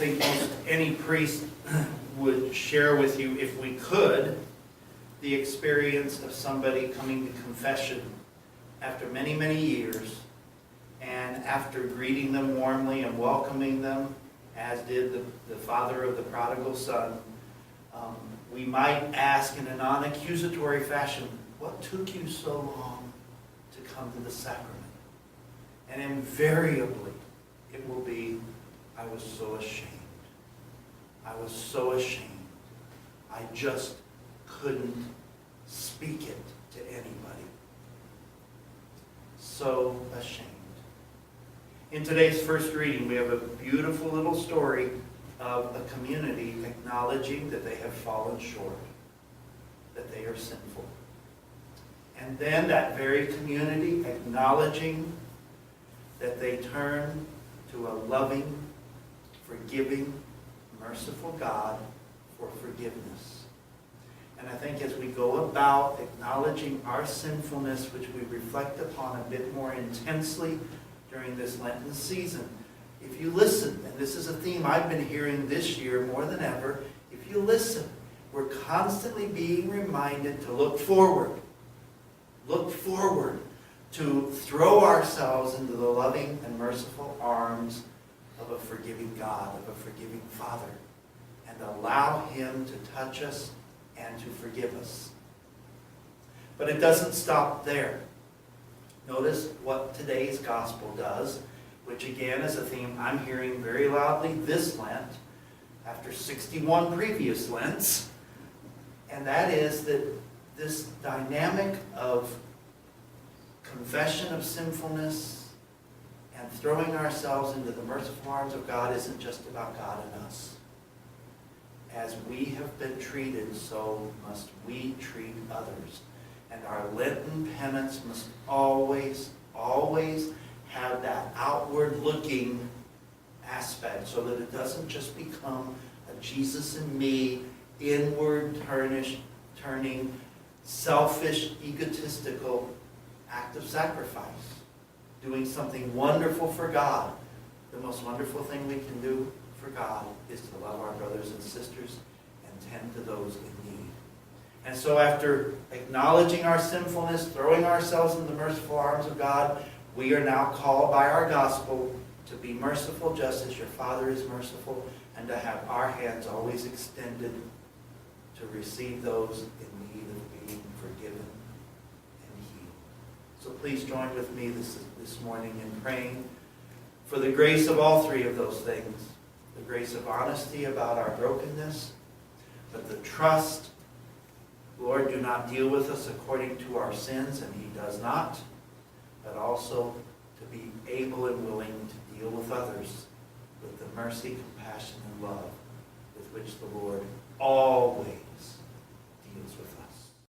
think most any priest would share with you, if we could, the experience of somebody coming to confession after many, many years, and after greeting them warmly and welcoming them, as did the father of the prodigal son, we might ask in a non-accusatory fashion, what took you so long to come to the sacrament? And invariably, it will be, I was so ashamed. I was so ashamed. I just couldn't speak it to anybody. So ashamed. In today's first reading, we have a beautiful little story of a community acknowledging that they have fallen short, that they are sinful. And then that very community acknowledging that they turn to a loving, forgiving, merciful God for forgiveness. And I think as we go about acknowledging our sinfulness, which we reflect upon a bit more intensely during this Lenten season, if you listen, and this is a theme I've been hearing this year more than ever, if you listen, we're constantly being reminded to look forward. Look forward to throw ourselves into the loving and merciful arms of a forgiving God, of a forgiving Father, and allow Him to touch us and to forgive us. But it doesn't stop there. Notice what today's gospel does, which again is a theme I'm hearing very loudly this Lent, after 61 previous Lents, and that is that this dynamic of confession of sinfulness and throwing ourselves into the merciful arms of God isn't just about God and us. As we have been treated, so must we treat others. And our Lenten penance must always, always have that outward-looking aspect so that it doesn't just become a Jesus and me, inward-turning, selfish, egotistical act of sacrifice. Doing something wonderful for God. The most wonderful thing we can do for God is to love our brothers and sisters and tend to those in need. And so after acknowledging our sinfulness, throwing ourselves in the merciful arms of God, we are now called by our gospel to be merciful just as your Father is merciful, and to have our hands always extended to receive those in need of being forgiven and healed. So please join with me this morning in praying for the grace of all three of those things. The grace of honesty about our brokenness, but the trust, Lord, do not deal with us according to our sins, and He does not, but also to be able and willing to deal with others with the mercy, compassion, and love with which the Lord always deals with us.